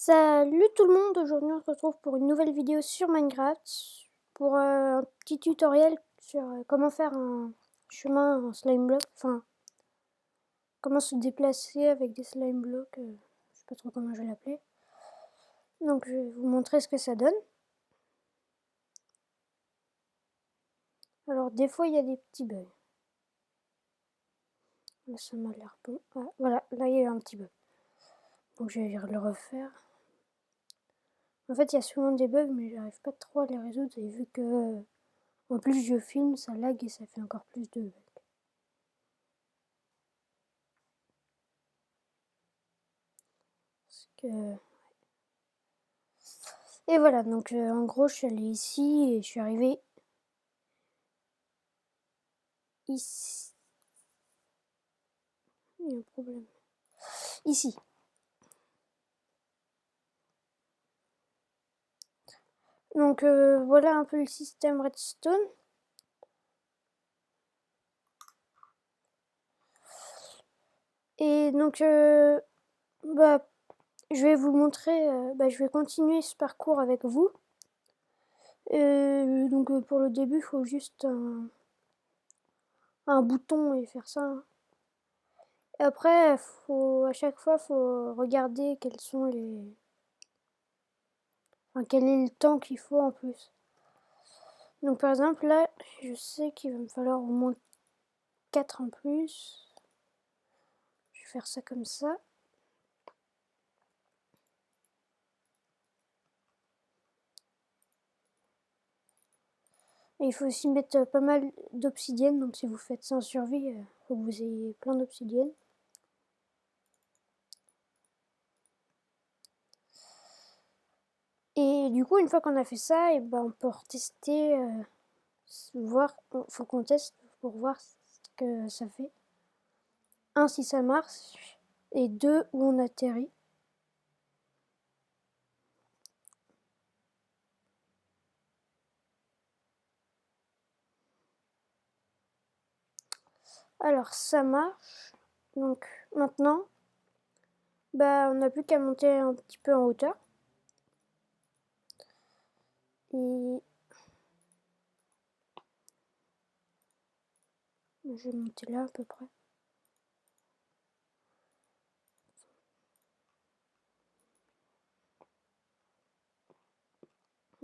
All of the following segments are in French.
Salut tout le monde, aujourd'hui on se retrouve pour une nouvelle vidéo sur Minecraft pour un petit tutoriel sur comment faire un chemin en slime block, enfin comment se déplacer avec des slime blocks, je sais pas trop comment je vais l'appeler. Donc je vais vous montrer ce que ça donne. Alors des fois il y a des petits bugs. Là ça m'a l'air bon. Ah, voilà, là il y a eu un petit bug. Donc je vais le refaire. En fait il y a souvent des bugs mais j'arrive pas trop à les résoudre et vu que en plus je filme ça lag et ça fait encore plus de bugs. Et voilà, donc en gros je suis allée ici et je suis arrivée ici. Il y a un problème. Ici. Donc voilà un peu le système redstone. Et donc bah, je vais vous montrer, je vais continuer ce parcours avec vous. Donc pour le début, il faut juste un bouton et faire ça. Et après, à chaque fois, il faut regarder quels sont quel est le temps qu'il faut en plus. Donc par exemple là, je sais qu'il va me falloir au moins 4 en plus. Je vais faire ça comme ça. Et il faut aussi mettre pas mal d'obsidienne, donc si vous faites ça en survie, il faut que vous ayez plein d'obsidienne. Et du coup, une fois qu'on a fait ça, et ben on peut retester, voir, faut qu'on teste pour voir ce que ça fait. 1 si ça marche, et 2 où on atterrit. Alors ça marche, donc maintenant, on n'a plus qu'à monter un petit peu en hauteur. Et je vais monter là à peu près.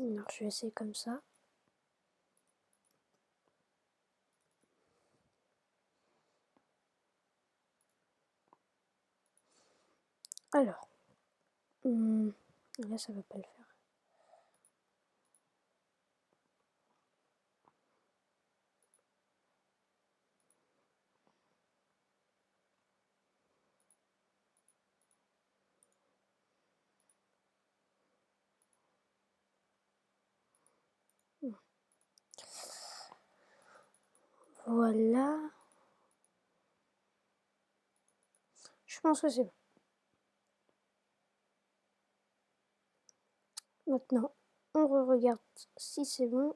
Alors je vais essayer comme ça. Alors, là ça va pas le faire. Voilà. Je pense que c'est bon. Maintenant, on regarde si c'est bon.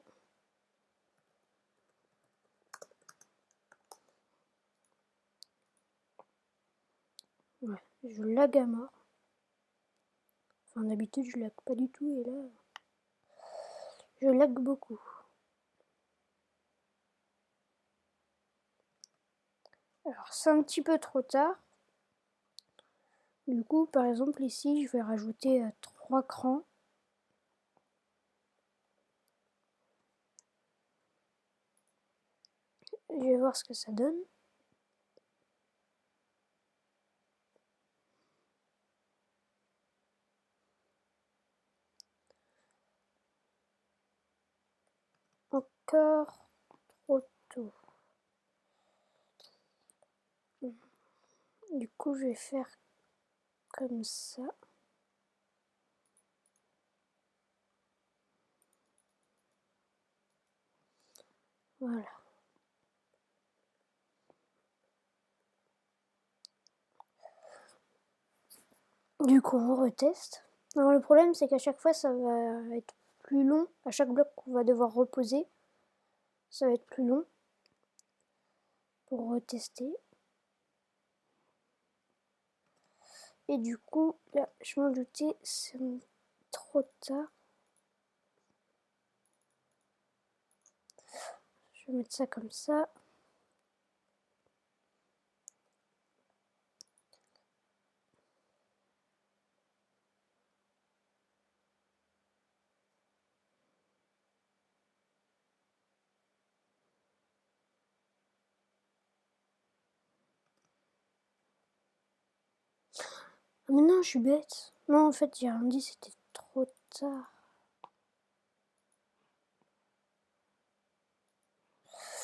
Ouais, je lag à mort. Enfin, d'habitude, je lag pas du tout, et là, je lag beaucoup. Alors, c'est un petit peu trop tard. Du coup, par exemple, ici, je vais rajouter 3 crans. Je vais voir ce que ça donne. Encore trop tôt. Du coup, je vais faire comme ça. Voilà. Du coup, on reteste. Alors, le problème, c'est qu'à chaque fois, ça va être plus long. À chaque bloc qu'on va devoir reposer, ça va être plus long pour retester. Et du coup, là, je m'en doutais, c'est trop tard. Je vais mettre ça comme ça. Ah, mais non, je suis bête. Non, en fait, j'ai rien dit, c'était trop tard.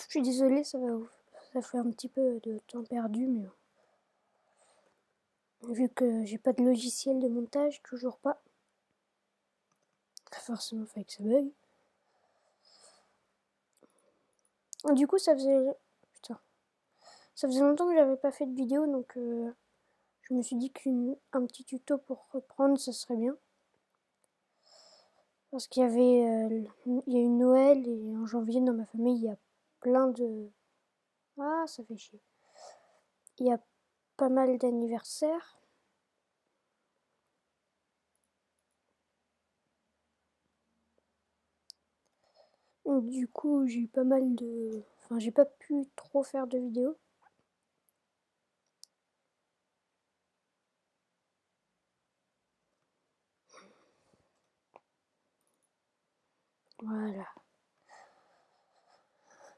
Je suis désolée, ça fait un petit peu de temps perdu, mais vu que j'ai pas de logiciel de montage, toujours pas. Forcément, il fallait que ça bug. Du coup, putain. Ça faisait longtemps que j'avais pas fait de vidéo, donc je me suis dit qu'un petit tuto pour reprendre, ça serait bien. Parce qu'il y avait il y a eu Noël et en janvier dans ma famille il y a plein de... Ah, ça fait chier. Il y a pas mal d'anniversaires. Du coup, j'ai eu pas mal de... Enfin, j'ai pas pu trop faire de vidéos. Voilà.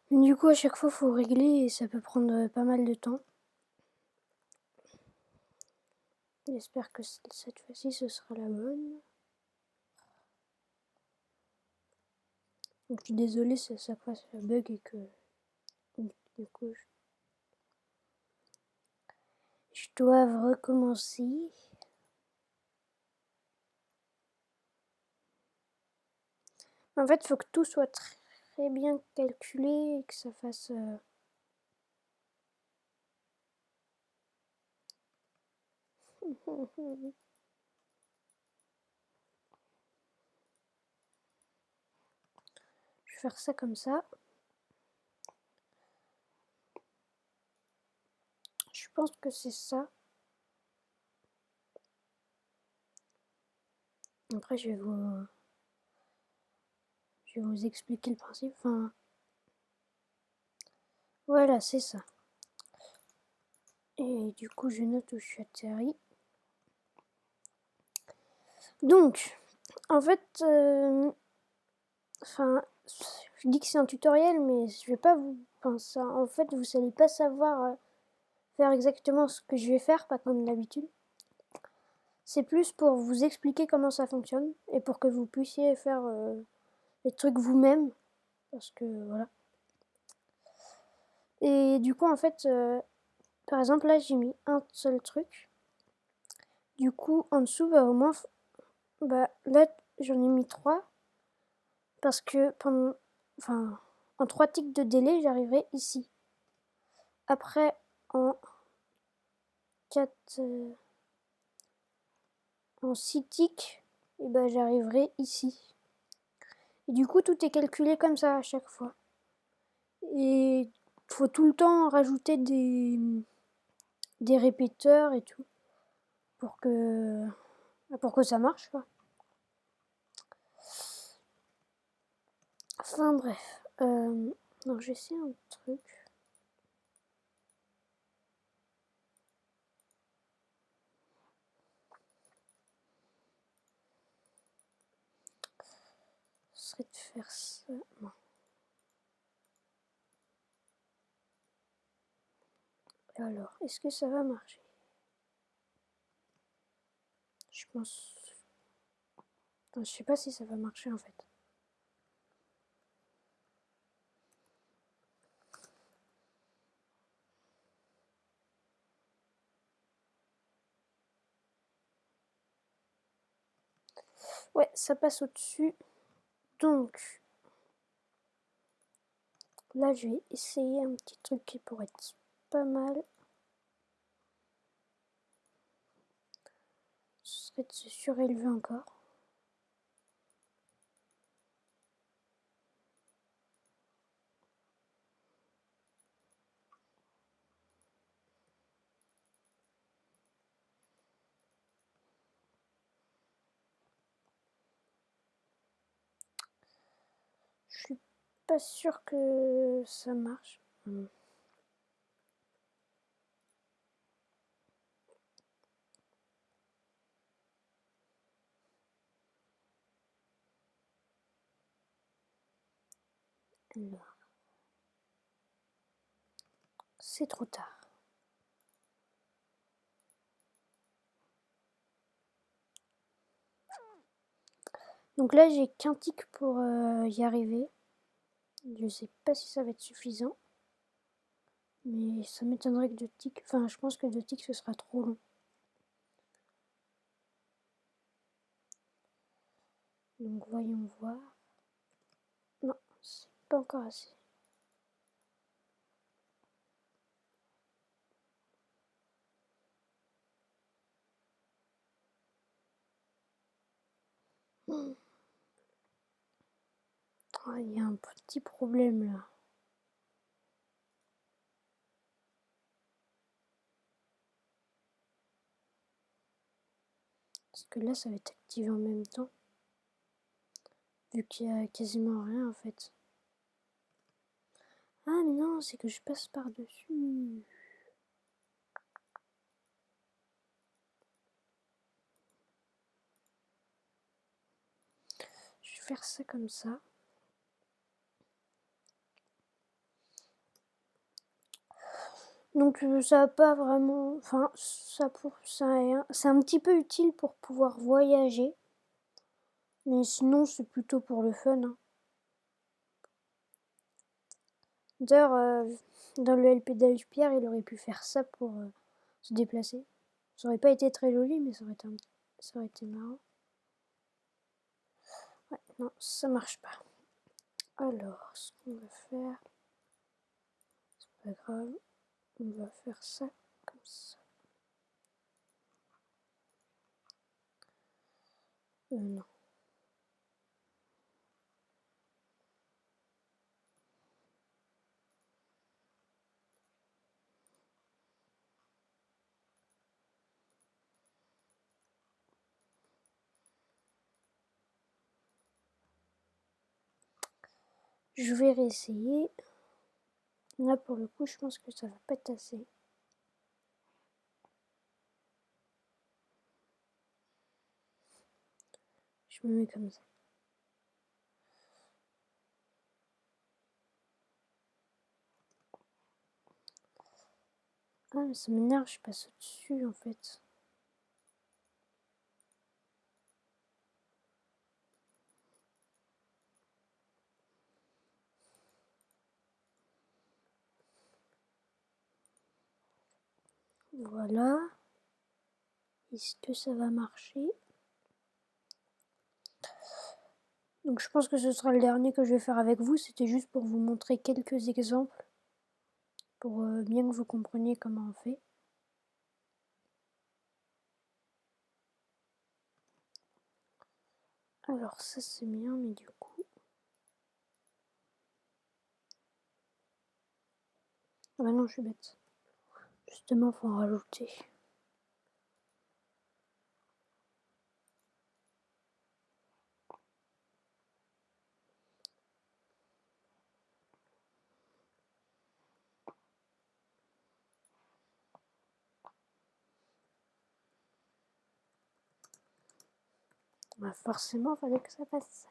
Du coup, à chaque fois, faut régler et ça peut prendre pas mal de temps. J'espère que cette fois-ci, ce sera la bonne. Donc, je suis désolée si à chaque fois ça bug et que... Du coup, je dois recommencer. En fait, il faut que tout soit très bien calculé et que ça fasse... Je vais faire ça comme ça. Je pense que c'est ça. Après, je vais vous expliquer le principe. Enfin, voilà, c'est ça. Et du coup, je note où je suis atterri. Donc, en fait, enfin, je dis que c'est un tutoriel, mais je vais pas vous... Enfin, ça, en fait, vous n'allez pas savoir faire exactement ce que je vais faire, pas comme d'habitude. C'est plus pour vous expliquer comment ça fonctionne et pour que vous puissiez faire les trucs vous-même. Parce que, voilà. Et du coup, en fait, par exemple, là, j'ai mis un seul truc. Du coup, en dessous, bah, au moins, bah, là, j'en ai mis 3. Parce que en 3 ticks de délai, j'arriverai ici. Après, en 6 ticks, et ben, j'arriverai ici. Et du coup, tout est calculé comme ça à chaque fois. Et il faut tout le temps rajouter des répéteurs et tout pour que ça marche, quoi. Enfin bref, non, j'essaie un truc. Ce serait de faire ça. Non. Alors, est-ce que ça va marcher? Je pense... Non, je sais pas si ça va marcher en fait. Ouais, ça passe au-dessus. Donc, là, je vais essayer un petit truc qui pourrait être pas mal. Ce serait de se surélever encore. pas sûre que ça marche. Alors, c'est trop tard. Donc là, j'ai qu'un tic pour y arriver. Je sais pas si ça va être suffisant. Mais ça m'étonnerait que 2 tics... Enfin, je pense que 2 tics, ce sera trop long. Donc voyons voir. Non, c'est pas encore assez. Oh, il y a un petit problème là. Parce que là, ça va être activé en même temps. Vu qu'il y a quasiment rien en fait. Ah mais non, c'est que je passe par-dessus. Je vais faire ça comme ça. Donc ça va pas vraiment... Enfin, c'est un petit peu utile pour pouvoir voyager. Mais sinon, c'est plutôt pour le fun. Hein. D'ailleurs, dans le LP d'Alpierre, il aurait pu faire ça pour se déplacer. Ça aurait pas été très joli, mais ça aurait été marrant. Ouais, non, ça marche pas. Alors, ce qu'on va faire, c'est pas grave, on va faire ça comme ça. Non. Je vais réessayer. Là, pour le coup, je pense que ça va pas être assez. Je me mets comme ça. Ah, mais ça m'énerve, je passe au-dessus, en fait. Voilà. Est-ce que ça va marcher? Donc je pense que ce sera le dernier que je vais faire avec vous. C'était juste pour vous montrer quelques exemples. Pour bien que vous compreniez comment on fait. Alors ça c'est bien, mais du coup... Ah bah non, je suis bête. Justement, faut en rajouter. Bah forcément, fallait que ça passe.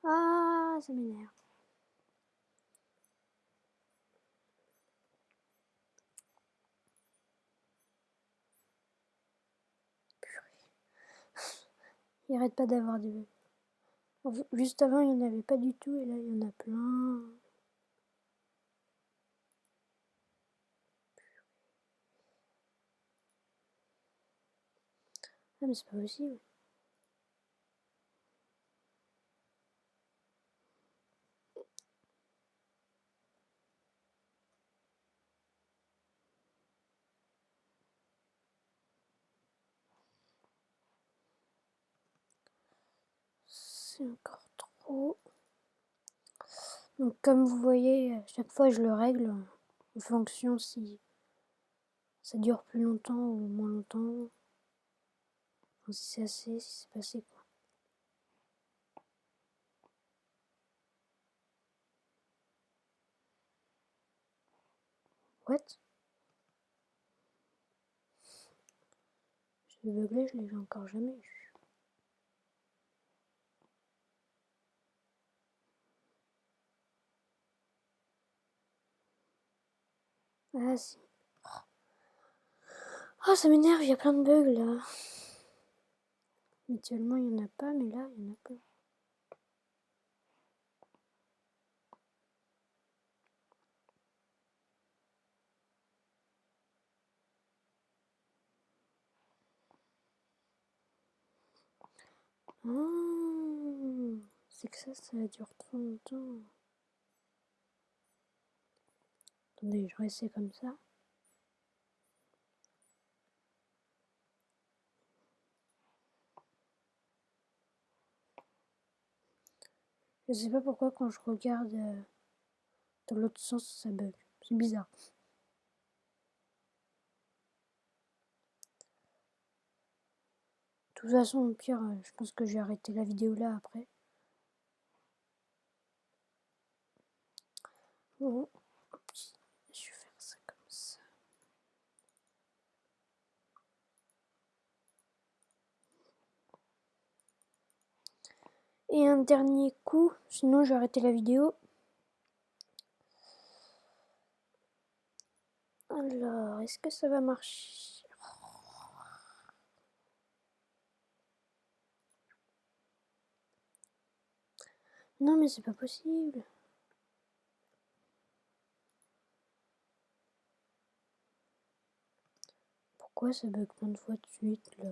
Ah, ça m'énerve. Il arrête pas d'avoir des... Juste avant, il n'y en avait pas du tout, et là, il y en a plein. Ah, mais c'est pas possible. c'est encore trop. Donc comme vous voyez, à chaque fois je le règle en fonction si ça dure plus longtemps ou moins longtemps. Enfin, si c'est assez, si c'est pas assez quoi. What? J'ai beuglé, je l'ai encore jamais eu. Ah si. Oh ça m'énerve, il y a plein de bugs là. Habituellement il n'y en a pas, mais là il y en a plein. Ah, c'est que ça dure trop longtemps. Attendez, je réessaie comme ça. Je sais pas pourquoi quand je regarde dans l'autre sens ça bug. C'est bizarre. De toute façon, au pire, je pense que je vais arrêter la vidéo là après. Bon, je vais faire ça comme ça. Et un dernier coup, sinon je vais arrêter la vidéo. Alors, est-ce que ça va marcher? Non mais c'est pas possible. Pourquoi ça bug plein de fois de suite là?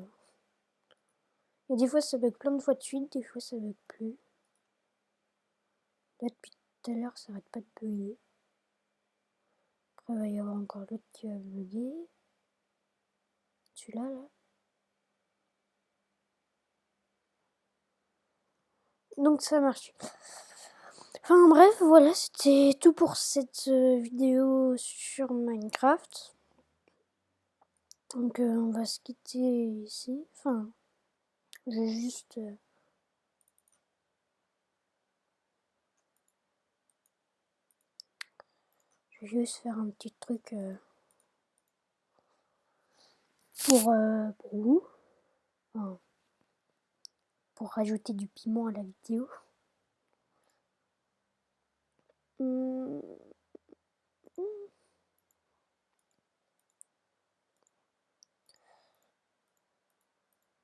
Et des fois ça bug plein de fois de suite, des fois ça bug plus. Là depuis tout à l'heure ça arrête pas de bugger. Après il va y avoir encore l'autre qui va bugger. Celui-là là. Donc ça marche. Enfin bref, voilà, c'était tout pour cette vidéo sur Minecraft. Donc on va se quitter ici. Enfin, je vais juste... je vais juste faire un petit truc pour vous. Enfin, pour rajouter du piment à la vidéo.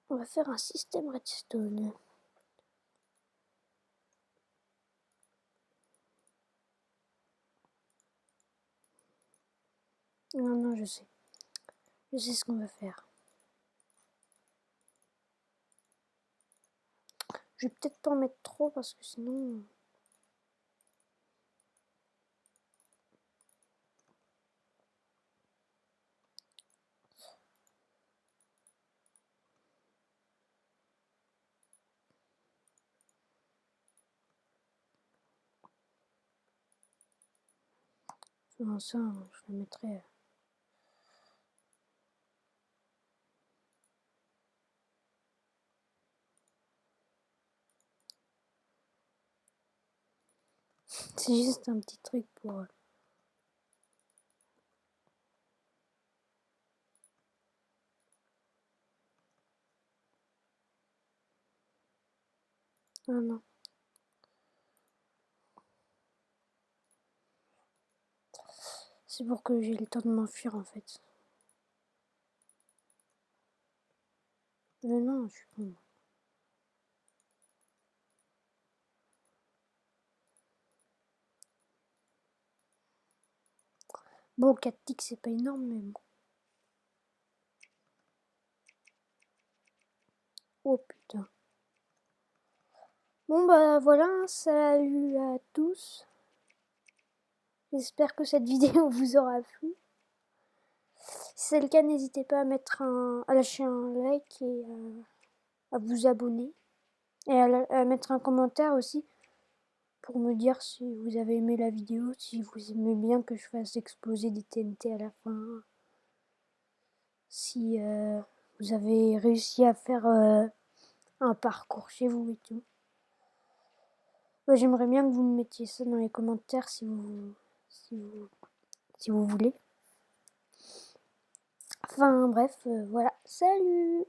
On va faire un système redstone. Non, je sais. Je sais ce qu'on va faire. Je vais peut-être pas en mettre trop parce que sinon... Non, ça, je le mettrai... C'est juste un petit truc pour... Ah non. C'est pour que j'ai le temps de m'enfuir en fait. Mais non, je suis con. Bon, 4 ticks, c'est pas énorme, mais bon. Oh putain. Bon bah voilà, salut à tous. J'espère que cette vidéo vous aura plu. Si c'est le cas, n'hésitez pas à lâcher un like et à vous abonner. Et à mettre un commentaire aussi pour me dire si vous avez aimé la vidéo, si vous aimez bien que je fasse exploser des TNT à la fin, si vous avez réussi à faire un parcours chez vous et tout. J'aimerais bien que vous me mettiez ça dans les commentaires si vous voulez. Enfin bref, voilà. Salut!